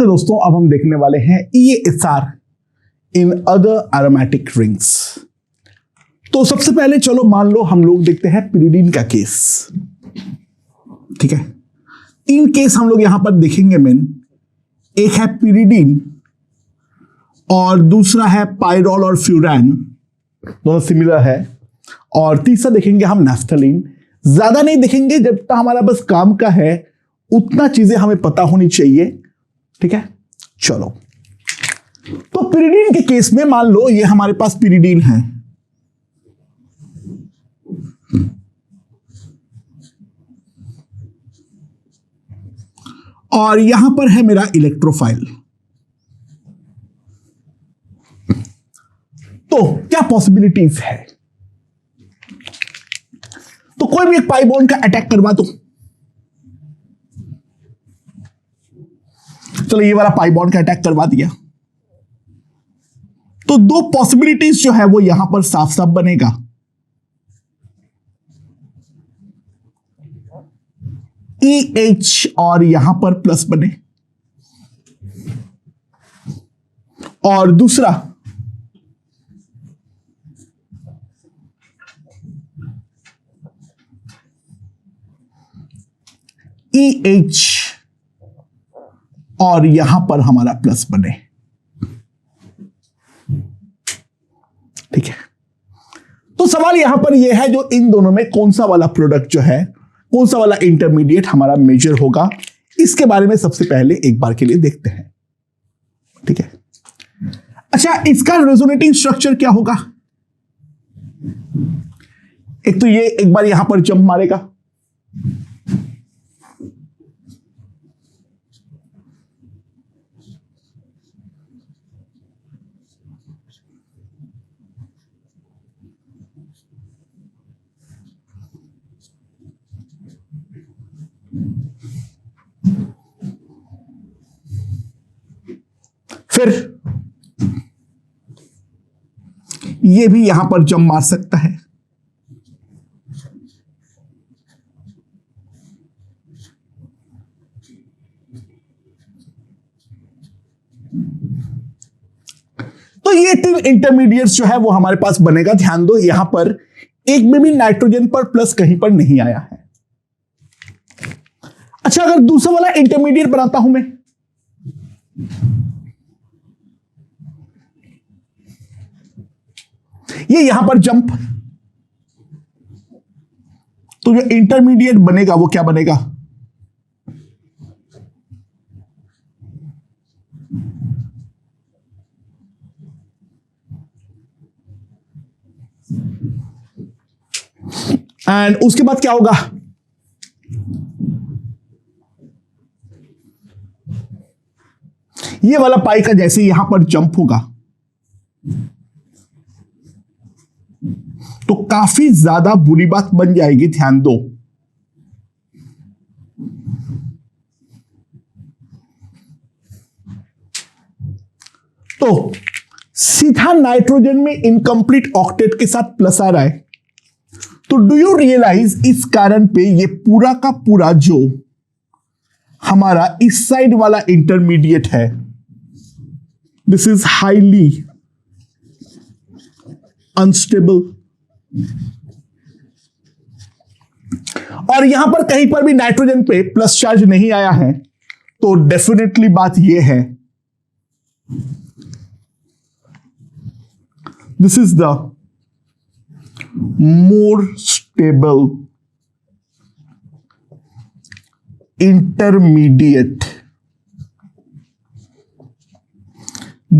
Okay दोस्तों, अब हम देखने वाले हैं ESR in other aromatic rings. तो सबसे पहले चलो मान लो हम लोग देखते हैं पिरिडीन का केस। ठीक है, 3 केस हम लोग यहां पर देखेंगे मेन। एक है पिरिडीन और दूसरा है पायरोल और फ्यूरान, दोनों सिमिलर है। और तीसरा देखेंगे हम नैफ्थलीन। ज्यादा नहीं देखेंगे, जब तक हमारा बस काम का है उतना चीजें हमें पता होनी चाहिए। ठीक है, चलो। तो पिरिडीन के केस में मान लो ये हमारे पास पिरिडीन है, और यहां पर है मेरा इलेक्ट्रोफाइल। तो क्या पॉसिबिलिटीज है? तो कोई भी एक पाई बॉन्ड का अटैक करवा दो। चलो ये वाला पाई बॉन्ड का अटैक करवा दिया, तो 2 पॉसिबिलिटीज जो है वो यहां पर साफ साफ बनेगा। EH और यहां पर प्लस बने, और दूसरा EH और यहां पर हमारा प्लस बने। ठीक है, तो सवाल यहां पर यह है जो इन दोनों में कौन सा वाला प्रोडक्ट जो है, कौन सा वाला इंटरमीडिएट हमारा मेजर होगा, इसके बारे में सबसे पहले एक बार के लिए देखते हैं। ठीक है, अच्छा, इसका रेजोनेटिंग स्ट्रक्चर क्या होगा? एक तो ये एक बार यहां पर जंप मारेगा, फिर ये भी यहां पर जंप मार सकता है, तो ये 3 इंटरमीडिएट्स जो है वो हमारे पास बनेगा। ध्यान दो, यहां पर एक में भी नाइट्रोजन पर प्लस कहीं पर नहीं आया है। अच्छा, अगर दूसरा वाला इंटरमीडिएट बनाता हूं मैं, ये यहां पर जंप, तो जो इंटरमीडिएट बनेगा वो क्या बनेगा? एंड उसके बाद क्या होगा? ये वाला पाई का जैसे यहां पर जंप होगा तो काफी ज्यादा बुरी बात बन जाएगी। ध्यान दो, तो सीधा नाइट्रोजन में इनकम्प्लीट ऑक्टेट के साथ प्लस आ रहा है। तो डू यू रियलाइज इस कारण पे ये पूरा का पूरा जो हमारा इस साइड वाला इंटरमीडिएट है, दिस इज हाईली अनस्टेबल, और यहां पर कहीं पर भी नाइट्रोजन पे प्लस चार्ज नहीं आया है, तो डेफिनेटली बात यह है this is the more stable intermediate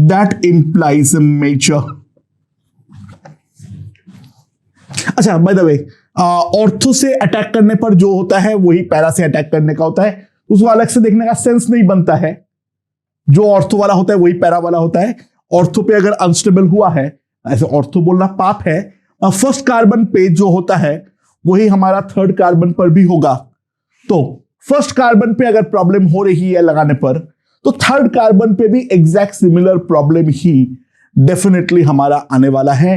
that implies a major। अच्छा, बाय द वे, ऑर्थो से अटैक करने पर जो होता है वही पैरा से अटैक करने का होता है, उसको अलग से देखने का सेंस नहीं बनता है। जो ऑर्थो वाला होता है वही पैरा वाला होता है। ऑर्थो पे अगर अनस्टेबल हुआ है, ऐसे ऑर्थो बोलना पाप है, फर्स्ट कार्बन पे जो होता है वही हमारा थर्ड कार्बन पर भी होगा। तो फर्स्ट कार्बन पे अगर प्रॉब्लम हो रही है लगाने पर, तो थर्ड कार्बन पे भी एग्जैक्ट सिमिलर प्रॉब्लम ही डेफिनेटली हमारा आने वाला है।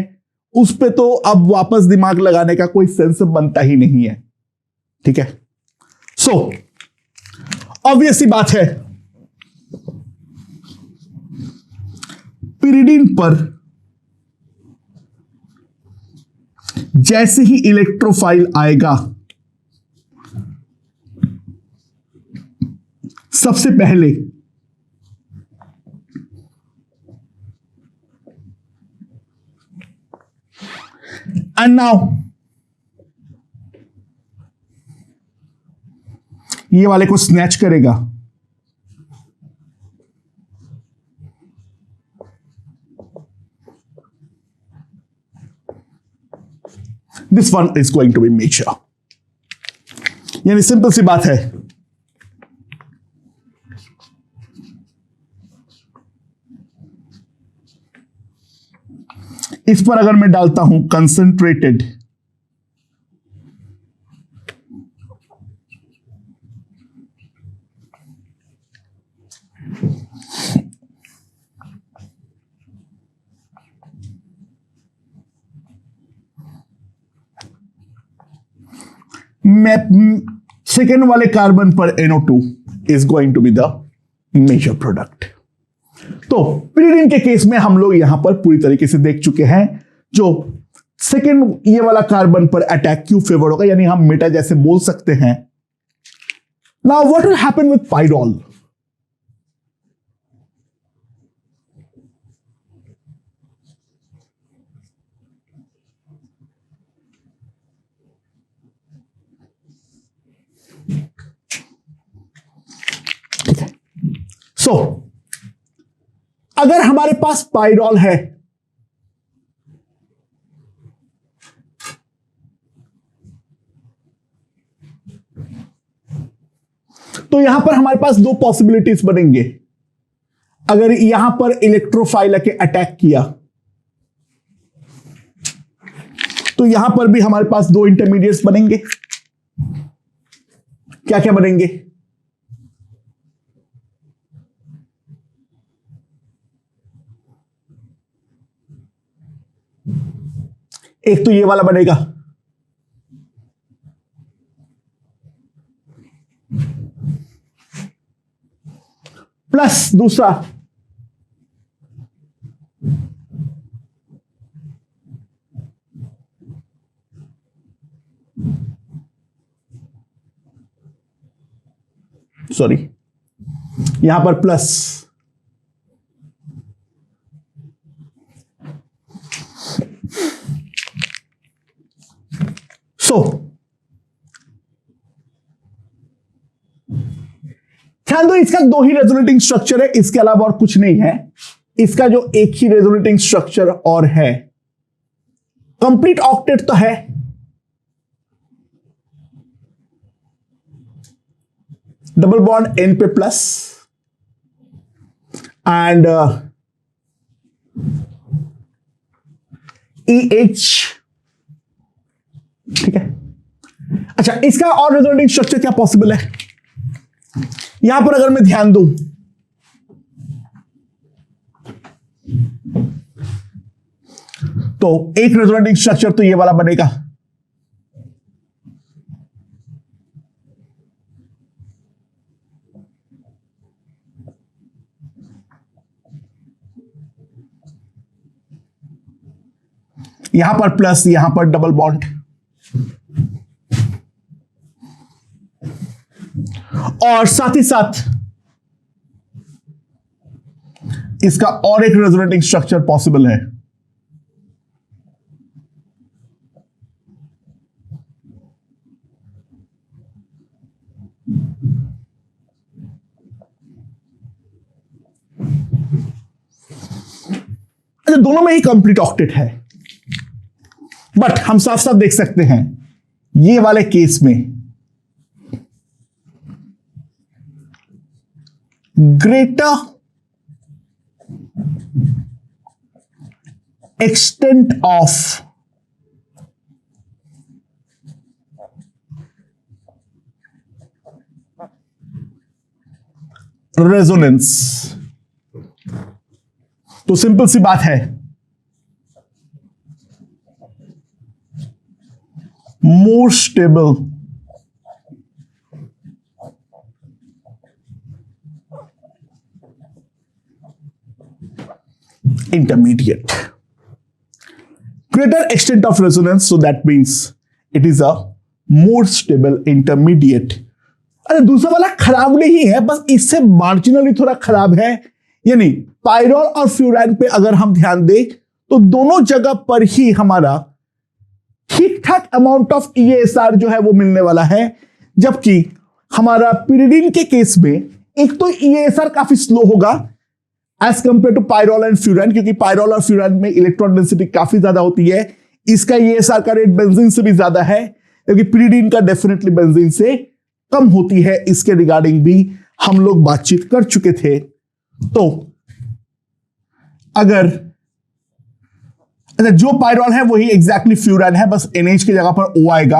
उस पे तो अब वापस दिमाग लगाने का कोई सेंस बनता ही नहीं है। ठीक है, सो ऑब्वियस सी बात है पिरिडिन पर जैसे ही इलेक्ट्रोफाइल आएगा, सबसे पहले एंड नाउ ये वाले को स्नैच करेगा, this one is going to be major. यानी सिंपल सी बात है, इस पर अगर मैं डालता हूं कंसंट्रेटेड मैं सेकेंड वाले कार्बन पर NO2 is going to be the major product. तो पिरिडिन के केस में हम लोग यहां पर पूरी तरीके से देख चुके हैं, जो सेकेंड ये वाला कार्बन पर अटैक क्यों फेवर होगा, यानी हम मेटा जैसे बोल सकते हैं। Now what will happen with pyrrole? So अगर हमारे पास पाइरॉल है तो यहां पर हमारे पास दो पॉसिबिलिटीज बनेंगे। अगर यहां पर इलेक्ट्रोफाइल के अटैक किया तो यहां पर भी हमारे पास दो इंटरमीडिएट्स बनेंगे। क्या क्या बनेंगे? एक तो ये वाला बनेगा, प्लस दूसरा सॉरी यहां पर प्लस ध्यान दो, इसका दो ही रेजोनेटिंग स्ट्रक्चर है, इसके अलावा और कुछ नहीं है। इसका जो एक ही रेजोनेटिंग स्ट्रक्चर और है, कंप्लीट ऑक्टेट तो है, डबल बॉन्ड एन पे प्लस एंड EH, ठीक है। अच्छा, इसका और रेजोनेटिंग स्ट्रक्चर क्या पॉसिबल है? यहां पर अगर मैं ध्यान दूं तो एक रेजोनेटिंग स्ट्रक्चर तो ये वाला बनेगा, यहां पर प्लस, यहां पर डबल बॉन्ड, और साथ ही साथ इसका और एक रेजोनेटिंग स्ट्रक्चर पॉसिबल है। अच्छा, दोनों में ही कंप्लीट ऑक्टेट है, बट हम साफ साफ देख सकते हैं ये वाले केस में greater extent of resonance, तो सिंपल सी बात है, more stable intermediate. Greater extent of resonance, so that means it is a more stable intermediate. अरे दूसरा वाला खराब नहीं है, बस इससे मार्जिनली थोड़ा खराब है। यानी पायरोल और फ्यूरान पे अगर हम ध्यान दें तो दोनों जगह पर ही हमारा ठीक ठाक अमाउंट ऑफ EASR जो है वो मिलने वाला है, जबकि हमारा पिरिडीन के केस में एक तो EASR काफी स्लो होगा as compare to pyrrole and furan, क्योंकि पायरोल और फ्यूरान में इलेक्ट्रॉन डेंसिटी काफी ज्यादा होती है। इसका EASR का रेट बेंजीन से भी ज्यादा है, क्योंकि पिरिडीन का डेफिनेटली बेंजीन से कम होती है। इसके रिगार्डिंग भी हम लोग बातचीत कर चुके थे। तो अगर जो पायरोल है वही एग्जैक्टली फ्यूरान है, बस NH की जगह पर O आएगा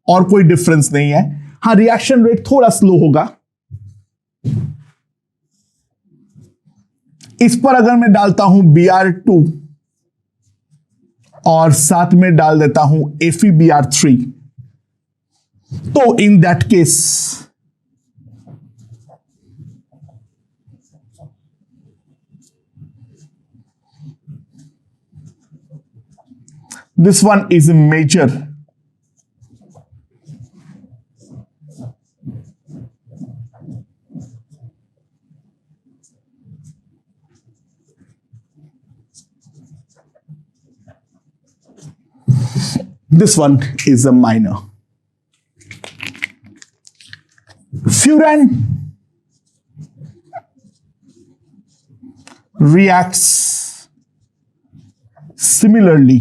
और कोई डिफरेंस नहीं है। हाँ, रिएक्शन रेट थोड़ा स्लो होगा। इस पर अगर मैं डालता हूं Br2 और साथ में डाल देता हूं FeBr3, तो in that case this one is a major this one is a minor. Furan reacts similarly,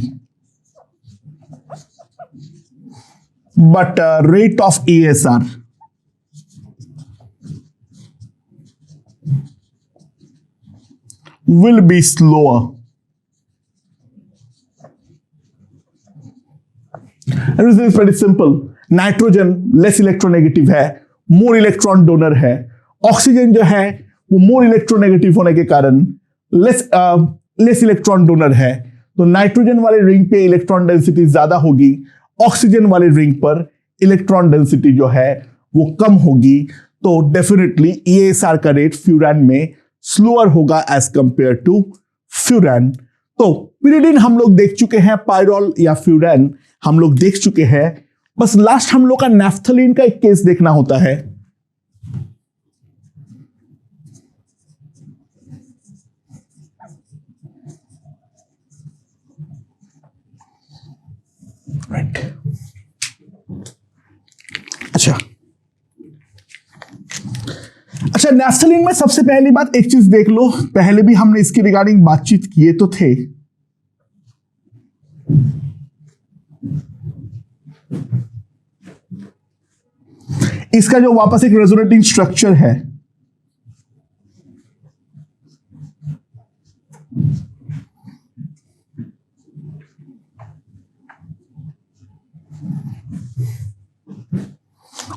but rate of EASR will be slower. And reason is pretty simple. Nitrogen less electronegative है, more electron donor है। Oxygen जो है वो more electronegative होने के कारण less electron donor है। तो नाइट्रोजन वाले रिंग पे इलेक्ट्रॉन डेंसिटी ज्यादा होगी, ऑक्सीजन वाले रिंग पर इलेक्ट्रॉन डेंसिटी जो है वो कम होगी। तो डेफिनेटली EASR का रेट फ्यूरान में स्लोअर होगा एज कंपेयर टू फ्यूरान। तो पिरिडीन हम लोग देख चुके हैं, पायरोल या फ्यूरान हम लोग देख चुके हैं। बस लास्ट हम लोग का नैफ्थलीन का एक केस देखना होता है। राइट, अच्छा नैफ्थलीन में सबसे पहली बात एक चीज देख लो, पहले भी हमने इसकी रिगार्डिंग बातचीत किए तो थे। इसका जो वापस एक रेजोनेटिंग स्ट्रक्चर है,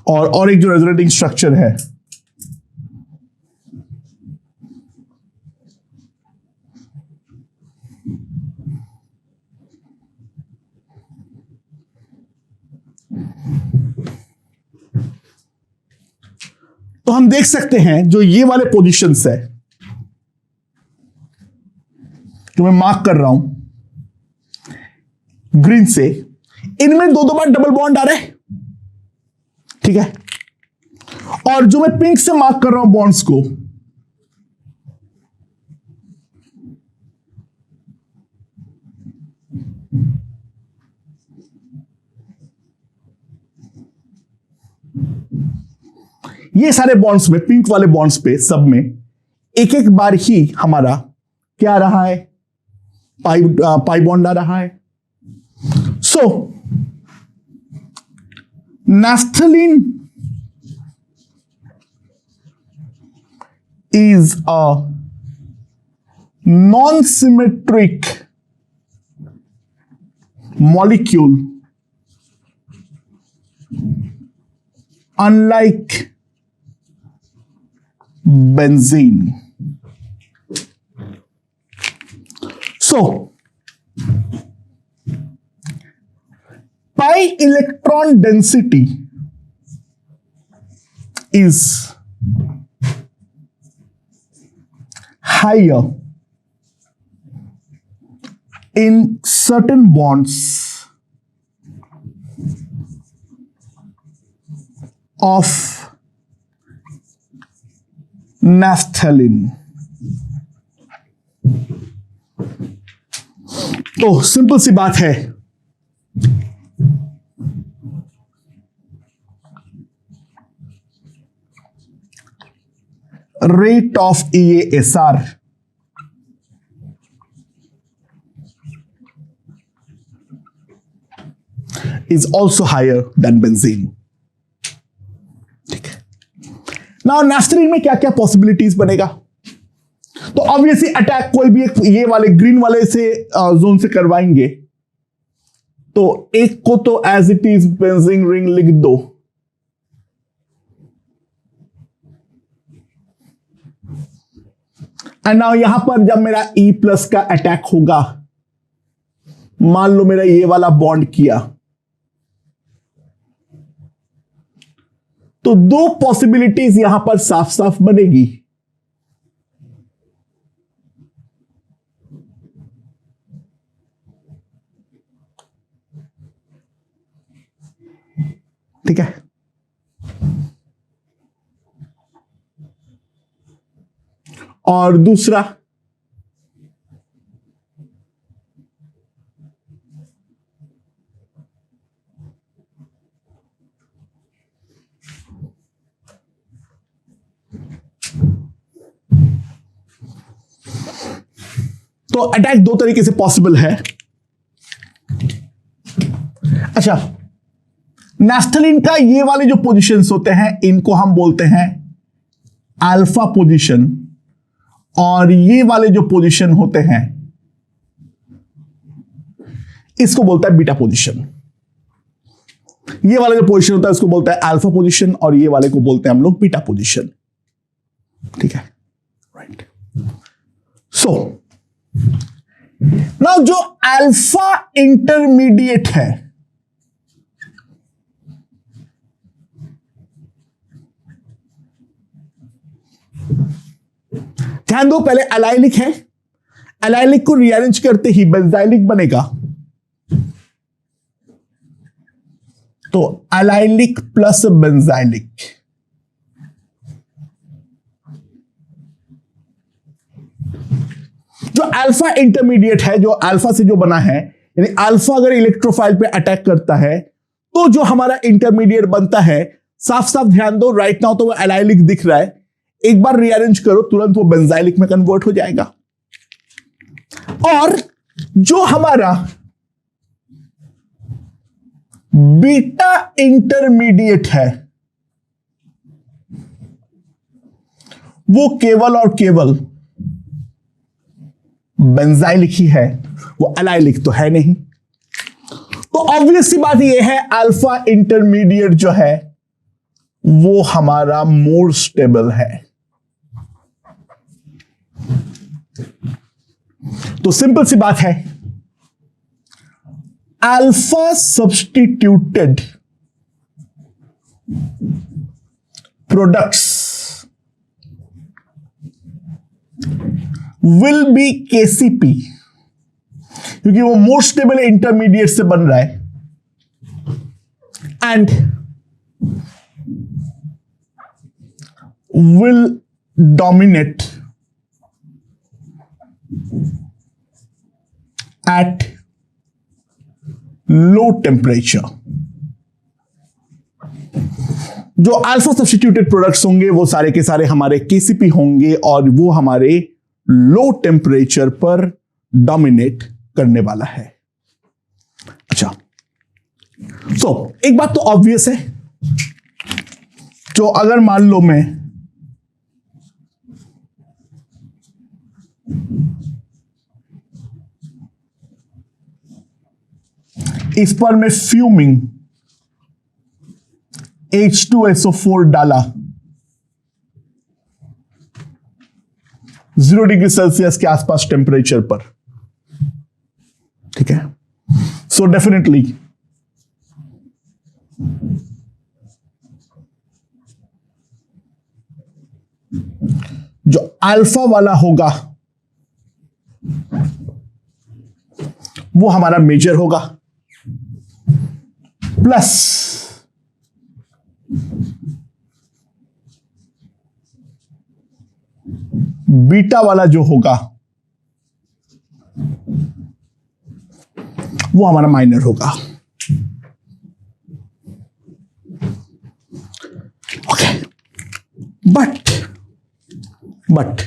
और एक जो रेजोनेटिंग स्ट्रक्चर है, तो हम देख सकते हैं जो ये वाले पोजीशंस है जो मैं मार्क कर रहा हूं ग्रीन से, इनमें दो बार डबल बॉन्ड आ रहा है, ठीक है। और जो मैं पिंक से मार्क कर रहा हूं बॉन्ड्स को, ये सारे बॉन्ड्स में, पिंक वाले बॉन्ड्स पे सब में एक एक बार ही हमारा क्या आ रहा है, पाई बॉन्ड आ रहा है। सो naphthalene is a non-symmetric molecule unlike benzene. So pi electron density is higher in certain bonds of naphthalene. तो सिंपल सी बात है, rate of EASR is also higher than benzene. ठीक है। नाउ नैफ्थलीन में क्या क्या पॉसिबिलिटीज बनेगा? तो ऑब्वियसली अटैक कोई भी एक ये वाले ग्रीन वाले से जोन से करवाएंगे, तो एक को तो as it is benzene ring लिख दो, एंड नाउ यहां पर जब मेरा E प्लस का अटैक होगा, मान लो मेरा ये वाला बॉन्ड किया, तो दो पॉसिबिलिटीज यहां पर साफ साफ बनेगी। ठीक है, और दूसरा तो अटैक दो तरीके से पॉसिबल है। अच्छा, नैफ्थलीन का ये वाले जो पोजीशंस होते हैं इनको हम बोलते हैं अल्फा पोजीशन, और ये वाले जो पोजीशन होते हैं इसको बोलता है बीटा पोजीशन। ये वाला जो पोजीशन होता है उसको बोलता है अल्फा पोजीशन, और ये वाले को बोलते हैं हम लोग बीटा पोजीशन। ठीक है, राइट। सो नाउ जो अल्फा इंटरमीडिएट है, ध्यान दो, पहले एलाइलिक है, एलाइलिक को रीअरेंज करते ही बेंजाइलिक बनेगा, तो एलाइलिक प्लस बेंजाइलिक। जो अल्फा इंटरमीडिएट है, जो अल्फा से जो बना है, यानी अल्फा अगर इलेक्ट्रोफाइल पे अटैक करता है तो जो हमारा इंटरमीडिएट बनता है, साफ साफ ध्यान दो, राइट नाउ तो वो एलाइलिक दिख रहा है, एक बार रीअरेंज करो तुरंत वो बेंजाइलिक में कन्वर्ट हो जाएगा। और जो हमारा बीटा इंटरमीडिएट है वो केवल और केवल बेंजाइलिक ही है, वो एलाइलिक तो है नहीं। तो ऑब्वियस सी बात ये है, अल्फा इंटरमीडिएट जो है वो हमारा मोर स्टेबल है। तो सिंपल सी बात है, alpha substituted products will be KCP, क्योंकि वो मोर स्टेबल इंटरमीडिएट से बन रहा है, and will dominate at low temperature। जो अल्फा सब्स्टिट्यूटेड प्रोडक्ट्स होंगे वो सारे के सारे हमारे केसीपी होंगे, और वो हमारे लो टेम्परेचर पर डोमिनेट करने वाला है। अच्छा, तो एक बात तो ऑब्वियस है, जो अगर मान लो मैं इस पर मैं फ्यूमिंग H2SO4 डाला 0 डिग्री सेल्सियस के आसपास टेम्परेचर पर, ठीक है, सो डेफिनेटली जो अल्फा वाला होगा वो हमारा मेजर होगा, प्लस बीटा वाला जो होगा वो हमारा माइनर होगा। ओके, बट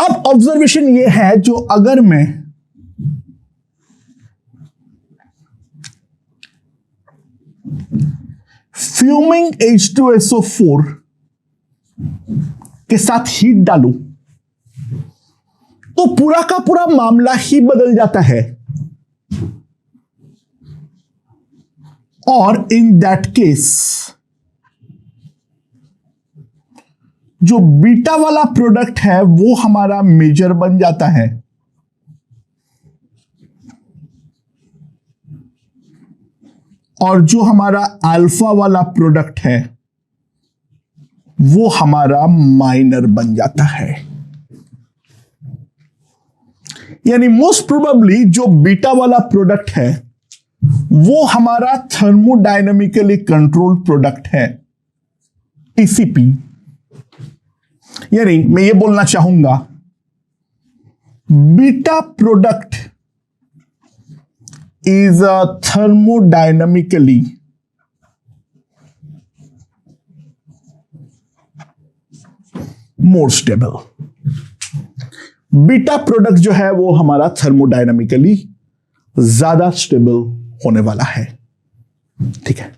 अब ऑब्जर्वेशन ये है, जो अगर मैं फ्यूमिंग H2SO4 के साथ हीट डालूं तो पूरा का पूरा मामला ही बदल जाता है, और इन दैट केस जो बीटा वाला प्रोडक्ट है वो हमारा मेजर बन जाता है, और जो हमारा अल्फा वाला प्रोडक्ट है वो हमारा माइनर बन जाता है। यानी मोस्ट प्रोबेबली जो बीटा वाला प्रोडक्ट है वो हमारा थर्मोडायनेमिकली कंट्रोल प्रोडक्ट है, टीसीपी। यानी मैं ये बोलना चाहूंगा, beta product is a thermodynamically more stable. Beta product जो है वो हमारा थर्मोडायनेमिकली ज्यादा स्टेबल होने वाला है। ठीक है,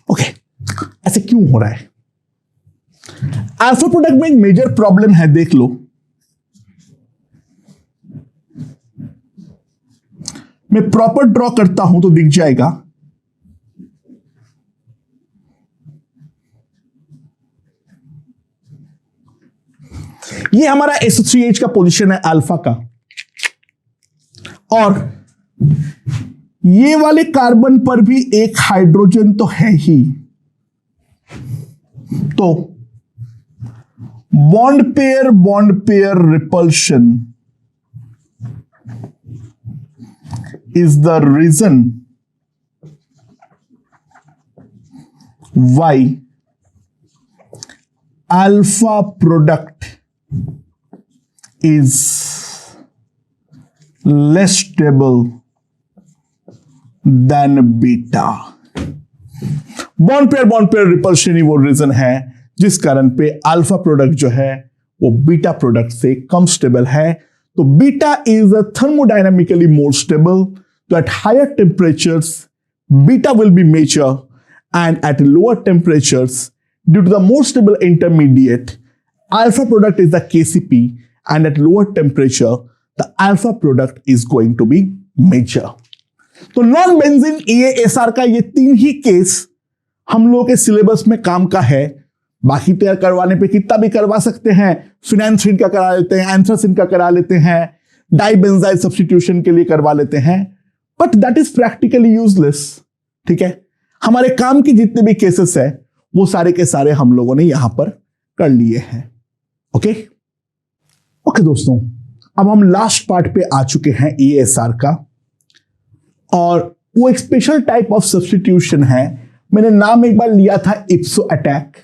ओके। ऐसे क्यों हो रहा है? अल्फा प्रोडक्ट में एक मेजर प्रॉब्लम है, देख लो। मैं प्रॉपर ड्रॉ करता हूं तो दिख जाएगा। ये हमारा SO3H का पोजीशन है अल्फा का, और ये वाले कार्बन पर भी एक हाइड्रोजन तो है ही, तो bond pair repulsion is the reason why alpha product is less stable than beta। Bond pair repulsion ही वो रीजन है जिस कारण पे अल्फा प्रोडक्ट जो है वो बीटा प्रोडक्ट से कम स्टेबल है। तो beta is a thermodynamically more stable, तो at higher temperatures beta will be major, and at lower temperatures due to the more stable intermediate alpha product is the KCP, and at lower temperature the alpha product is going to be major। तो non benzene EASR का ये तीन ही case हम लोगों के syllabus में काम का है। बाकी तैयार करवाने पे कितना भी करवा सकते हैं, फिनांथ्रिन का करा लेते हैं, एंथ्रासिन का करा लेते हैं, डाइबेंजाइल सब्स्टिट्यूशन के लिए करवा लेते हैं, but that is practically useless. ठीक है, हमारे काम की जितने भी केसेस है वो सारे के सारे हम लोगों ने यहां पर कर लिए हैं। ओके ओके दोस्तों, अब हम लास्ट पार्ट पे आ चुके हैं EASR का, और वो एक स्पेशल टाइप ऑफ सब्स्टिट्यूशन है। मैंने नाम एक बार लिया था इप्सो अटैक।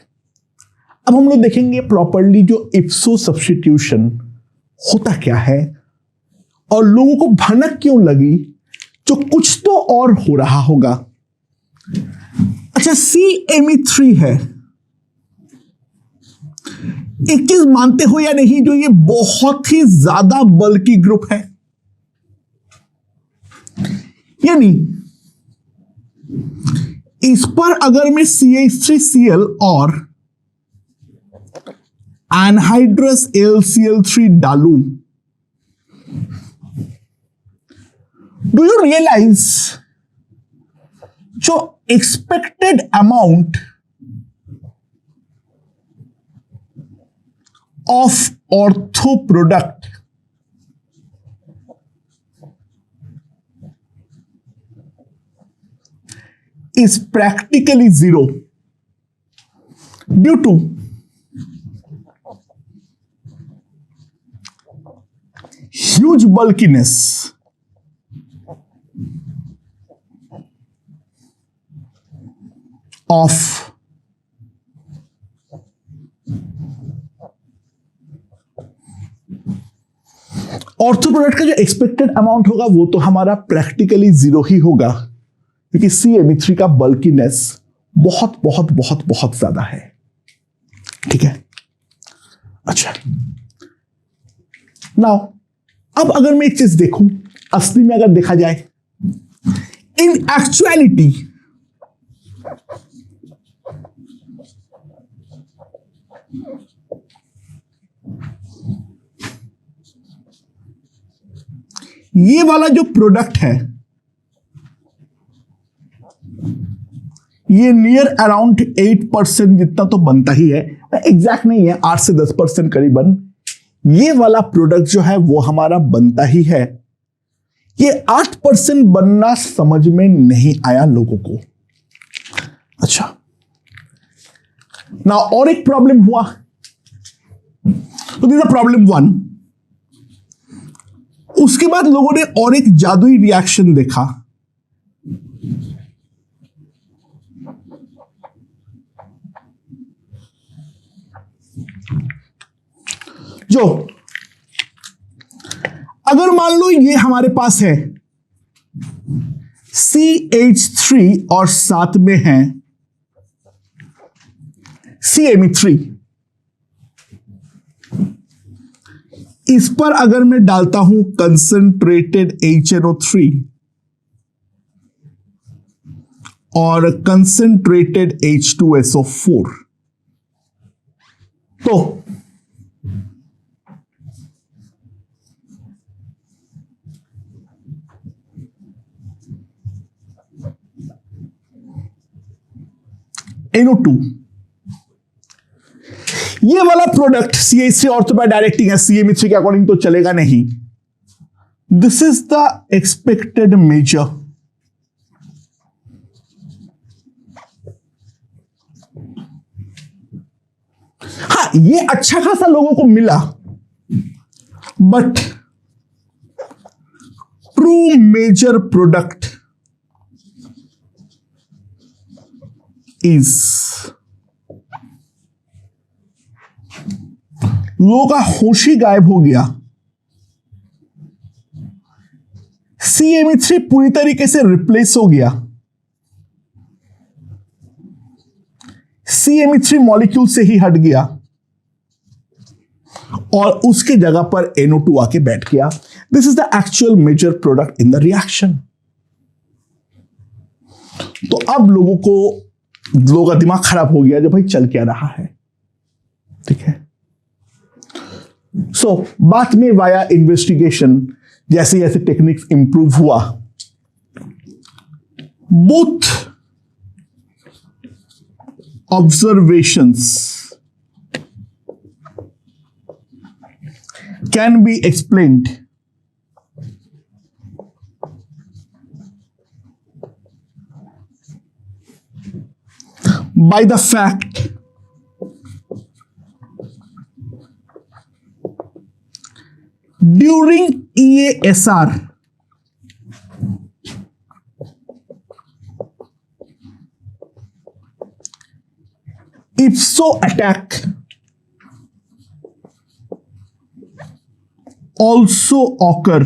अब हम लोग देखेंगे प्रॉपरली जो इप्सो सब्स्टिट्यूशन होता क्या है और लोगों को भनक क्यों लगी, जो कुछ तो और हो रहा होगा। अच्छा, CMe3 है, एक चीज मानते हो या नहीं, जो ये बहुत ही ज्यादा बल्की ग्रुप है। यानी इस पर अगर मैं CH3Cl और एनहाइड्रस AlCl3 डालूं, डू यू रियलाइज जो expected amount of ortho product is practically zero due to huge bulkiness of ortho product का जो एक्सपेक्टेड अमाउंट होगा वो तो हमारा प्रैक्टिकली जीरो ही होगा, क्योंकि CMe3 का बल्कीनेस बहुत बहुत बहुत बहुत ज्यादा है। ठीक है, अच्छा नाउ अब अगर मैं एक चीज देखूं, असली में अगर देखा जाए, इन एक्चुअलिटी ये वाला जो प्रोडक्ट है ये नियर अराउंड 8% जितना तो बनता ही है, एग्जैक्ट नहीं है, 8 से 10% करीबन ये वाला प्रोडक्ट जो है वो हमारा बनता ही है। ये 8% बनना समझ में नहीं आया लोगों को। अच्छा ना, और एक प्रॉब्लम हुआ, तो दिस इज प्रॉब्लम 1। उसके बाद लोगों ने और एक जादुई रिएक्शन देखा, जो अगर मान लो ये हमारे पास है CH3 और साथ में है CMe3, इस पर अगर मैं डालता हूं कंसंट्रेटेड HNO3 और कंसंट्रेटेड H2SO4, तो NO2, ये वाला product CH3 ortho bye directing है, CMe3 के अकॉर्डिंग तो चलेगा नहीं। This is the expected major. हाँ, ये अच्छा खासा लोगों को मिला, but true major product is, लोगों का होश ही गायब हो गया। CMe3 पूरी तरीके से रिप्लेस हो गया, CMe3 मॉलिक्यूल से ही हट गया और उसके जगह पर NO2 आके बैठ गया। This is the actual major product in the reaction. तो अब लोगों का दिमाग खराब हो गया, जो भाई चल क्या रहा है। ठीक है, सो बाद में वाया इन्वेस्टिगेशन जैसे जैसे टेक्निक्स इंप्रूव हुआ, both observations can be explained by the fact during EASR IPSO attack also occur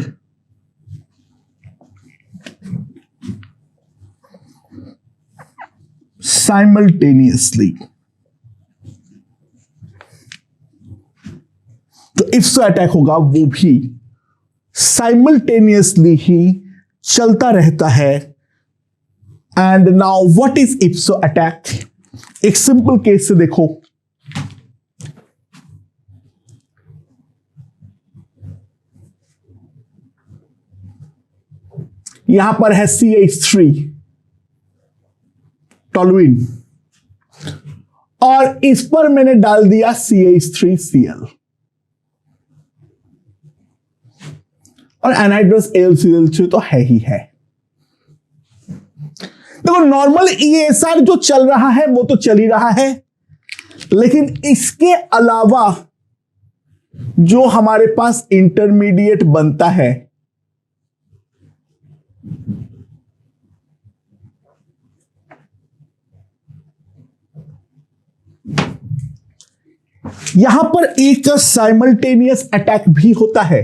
simultaneously. तो इफ्सो अटैक होगा वो भी साइमल्टेनियसली ही चलता रहता है। And now what is ipso attack? एक सिंपल केस से देखो, यहां पर है CH3 टोलुइन और इस पर मैंने डाल दिया CH3Cl और एनहाइड्रस AlCl3 तो है ही है। देखो नॉर्मल EASR जो चल रहा है वो तो चल ही रहा है, लेकिन इसके अलावा जो हमारे पास इंटरमीडिएट बनता है यहां पर एक साइमल्टेनियस अटैक भी होता है,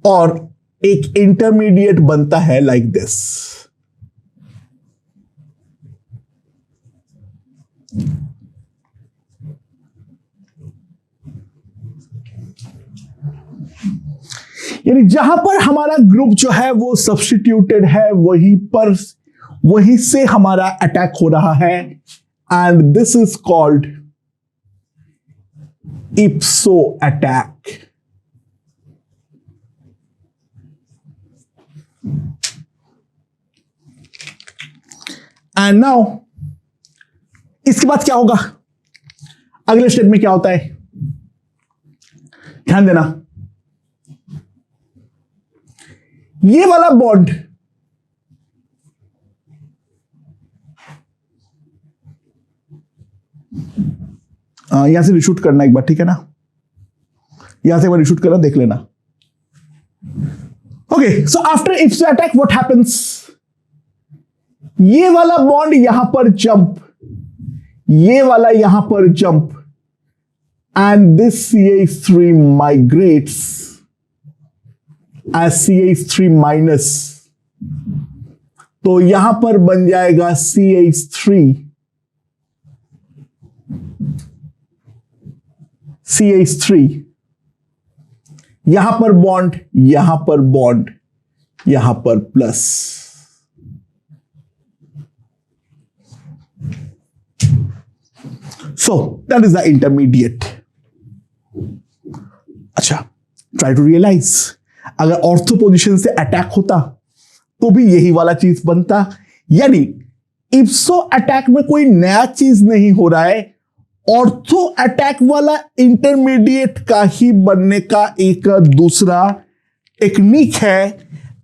और एक इंटरमीडिएट बनता है लाइक दिस। यानी जहां पर हमारा ग्रुप जो है वो सब्स्टिट्यूटेड है, वहीं से हमारा अटैक हो रहा है, and this is called इप्सो attack. And now इसके बाद क्या होगा, अगले स्टेप में क्या होता है, ध्यान देना। ये वाला बॉन्ड यहां से रिशूट करना एक बार, ठीक है ना, यहां से एक बार रिशूट करना, देख लेना। Okay, so after इप्सो attack what happens, ये वाला बॉन्ड यहां पर जंप, ये वाला यहां पर jump, and this CH3 migrates as CH3 minus, तो यहां पर बन जाएगा CH3, यहां पर बॉन्ड, यहां पर बॉन्ड, यहां पर plus. So that is the intermediate. अच्छा, try to realize, अगर ऑर्थो पोजीशन से अटैक होता तो भी यही वाला चीज बनता, यानी इप्सो अटैक में कोई नया चीज नहीं हो रहा है, ऑर्थो अटैक वाला इंटरमीडिएट का ही बनने का एक दूसरा टेक्निक है,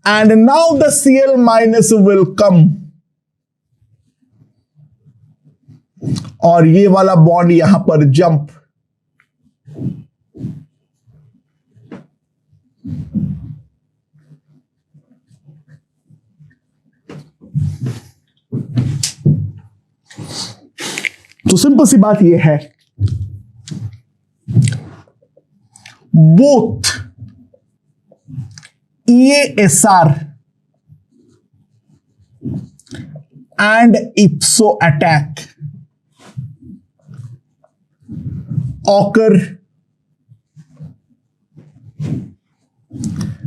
and now the Cl minus will come, और ये वाला बॉन्ड यहां पर जंप, तो सिंपल सी बात यह है, both EASR and इप्सो attack occur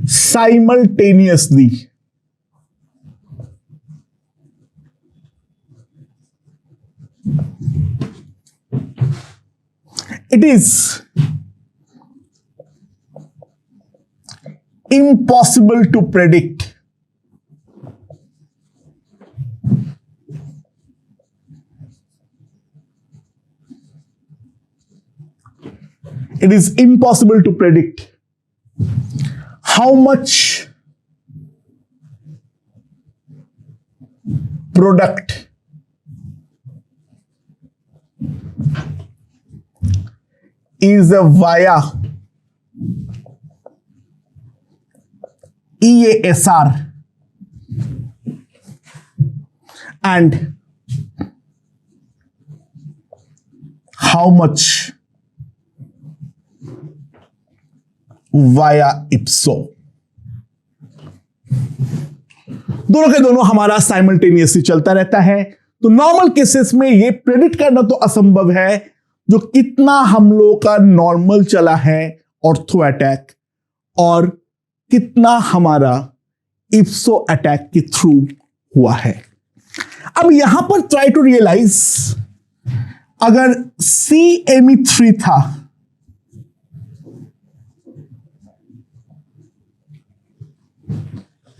simultaneously. It is impossible to predict it is impossible to predict how much product is via EASR and how much via इप्सो। दोनों के दोनों हमारा साइमल्टेनियसली चलता रहता है, तो नॉर्मल केसेस में ये प्रेडिक्ट करना तो असंभव है जो कितना हम लोग का नॉर्मल चला है ऑर्थो अटैक और कितना हमारा इप्सो अटैक के थ्रू हुआ है। अब यहां पर ट्राई टू रियलाइज, अगर CMe3 था,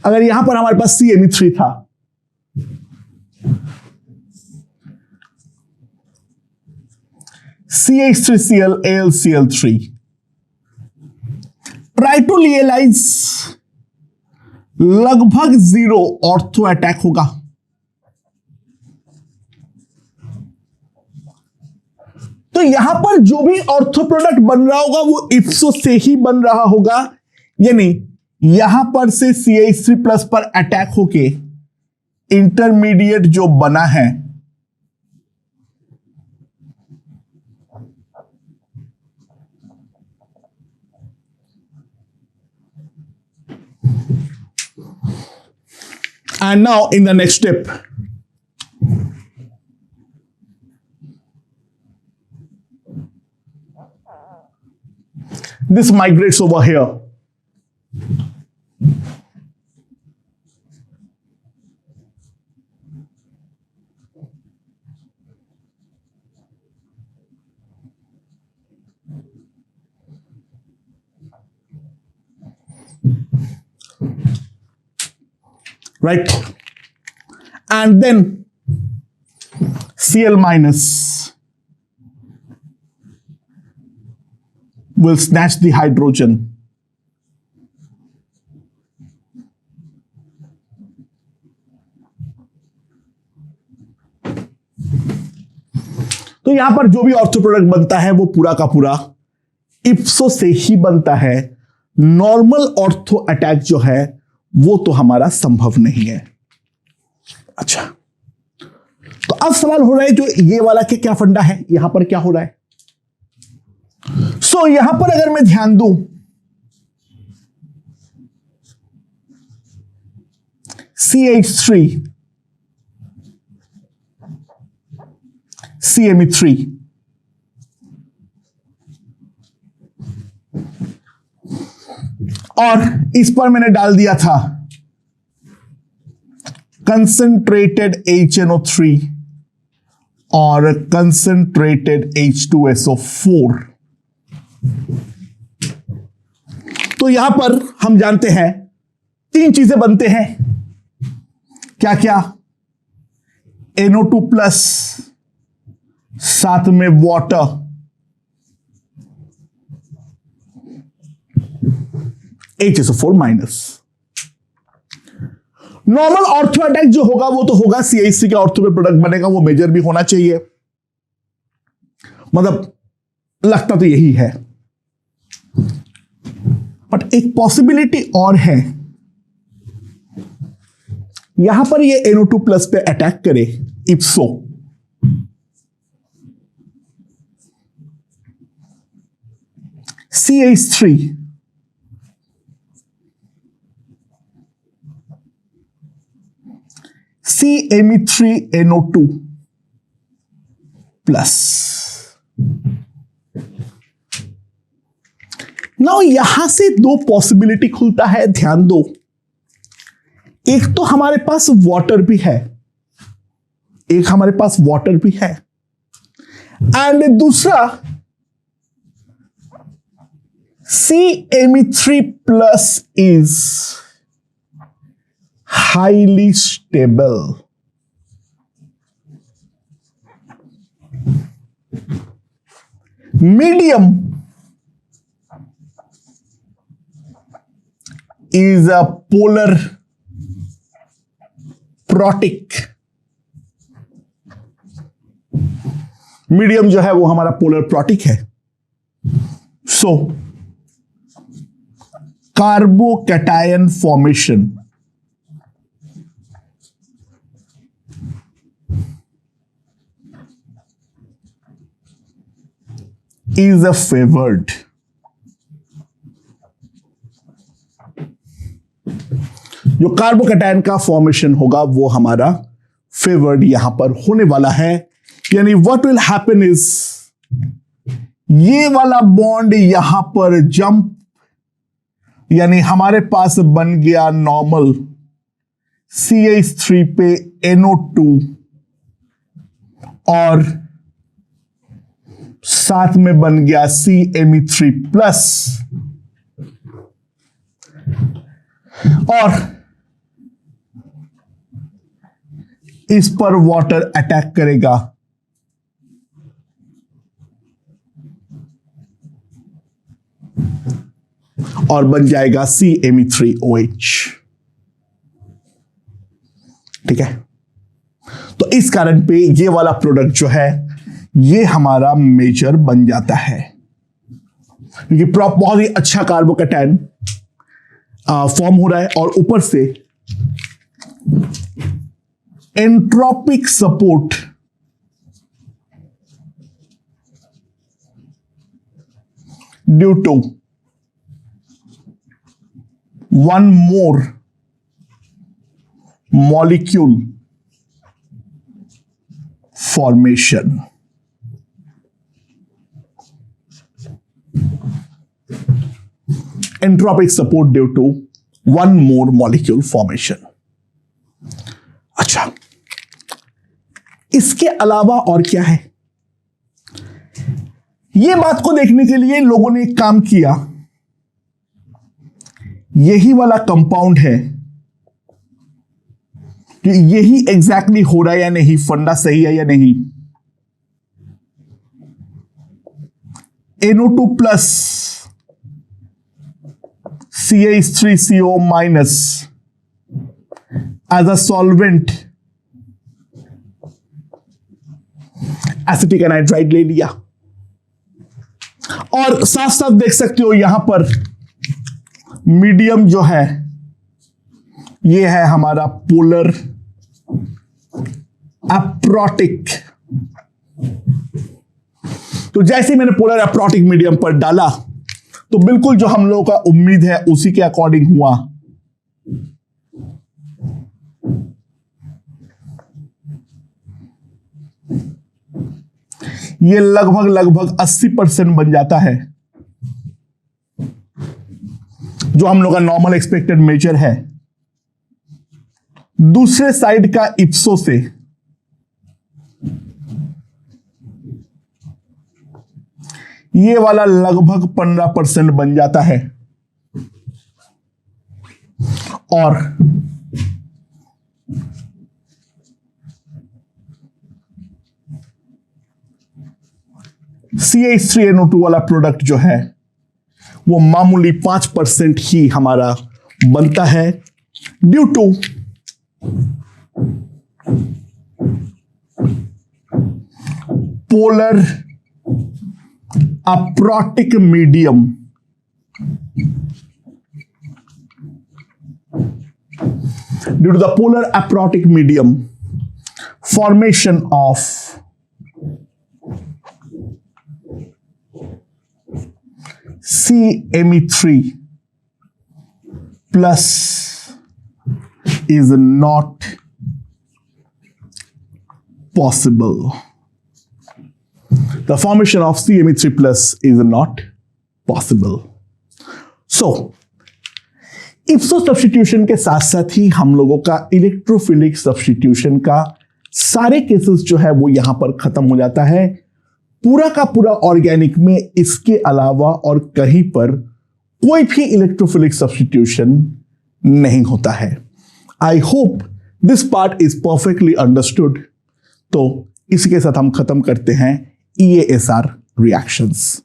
अगर यहां पर हमारे पास CMe3 था, CH3Cl AlCl3, try to realise लगभग 0 ऑर्थो अटैक होगा। तो यहां पर जो भी ऑर्थो प्रोडक्ट बन रहा होगा वो इप्सो से ही बन रहा होगा, यानी यहां पर से CH3 प्लस पर अटैक होके इंटरमीडिएट जो बना है and now in the next step this migrates over here. Right? And then Cl minus will snatch the hydrogen. तो यहां पर जो भी ऑर्थो प्रोडक्ट बनता है वो पूरा का पूरा इप्सो से ही बनता है। नॉर्मल ऑर्थो अटैक जो है वो तो हमारा संभव नहीं है। अच्छा, तो अब सवाल हो रहा है जो ये वाला के क्या फंडा है, यहां पर क्या हो रहा है। यहां पर अगर मैं ध्यान दूं, CH3 CMe3 और इस पर मैंने डाल दिया था कंसंट्रेटेड HNO3 और कंसंट्रेटेड H2SO4। तो यहां पर हम जानते हैं तीन चीजें बनते हैं, क्या क्या, NO2 प्लस, साथ में water, HSO4 minus. Normal ortho attack जो होगा वो तो होगा CH3 के ऑर्थो पे प्रोडक्ट बनेगा, वो मेजर भी होना चाहिए, मतलब लगता तो यही है। बट एक पॉसिबिलिटी और है, यहां पर ये NO2 प्लस पे अटैक करे इप्सो, CH3 CMe3NO2 प्लस। नाउ यहां से दो पॉसिबिलिटी खुलता है, ध्यान दो। एक तो हमारे पास वाटर भी है, एक हमारे पास वाटर भी है, एंड दूसरा CMe3 plus is highly stable. Medium is a polar protic. Medium जो है वो हमारा पोलर प्रोटिक है। So carbocation formation is a favored. जो कार्बोकैटायन का फॉर्मेशन होगा वो हमारा फेवर्ड यहां पर होने वाला है। यानी व्हाट विल हैपन इज, ये वाला बॉन्ड यहां पर जंप, यानी हमारे पास बन गया नॉर्मल CH3 पे NO2 और साथ में बन गया CMe3 प्लस, और इस पर वाटर अटैक करेगा, और बन जाएगा CMe3OH। ठीक है, तो इस कारण पे ये वाला प्रोडक्ट जो है ये हमारा मेजर बन जाता है, क्योंकि बहुत ही अच्छा कार्बोकैटायन फॉर्म हो रहा है और ऊपर से entropic support due to one more molecule formation. Entropic support due to one more molecule formation. अच्छा, इसके अलावा और क्या है? ये बात को देखने के लिए लोगों ने एक काम किया, यही वाला कंपाउंड है कि यही एग्जैक्टली हो रहा है या नहीं, फंडा सही है या नहीं। NO2 plus CH3CO minus as a solvent acetic anhydride ले लिया, और साथ साथ देख सकते हो यहां पर मीडियम जो है ये है हमारा पोलर अप्रोटिक। तो जैसे मैंने पोलर अप्रोटिक मीडियम पर डाला तो बिल्कुल जो हम लोगों का उम्मीद है उसी के अकॉर्डिंग हुआ। ये लगभग 80% बन जाता है, जो हम लोग का नॉर्मल एक्सपेक्टेड मेजर है। दूसरे साइड का इप्सो से ये वाला लगभग 15% बन जाता है, और CH3NO2 वाला प्रोडक्ट जो है वो मामूली 5% ही हमारा बनता है, due to polar aprotic medium due to the polar aprotic medium formation of CMe3 plus is not possible. The formation of CMe3 plus is not possible. So, इप्सो substitution के साथ साथ ही हम लोगों का इलेक्ट्रोफिलिक सब्स्टिट्यूशन का सारे केसेस जो है वो यहां पर खत्म हो जाता है। पूरा का पूरा ऑर्गेनिक में इसके अलावा और कहीं पर कोई भी इलेक्ट्रोफिलिक सब्स्टिट्यूशन नहीं होता है। I hope this part is perfectly understood. तो इसके साथ हम खत्म करते हैं EASR रिएक्शंस।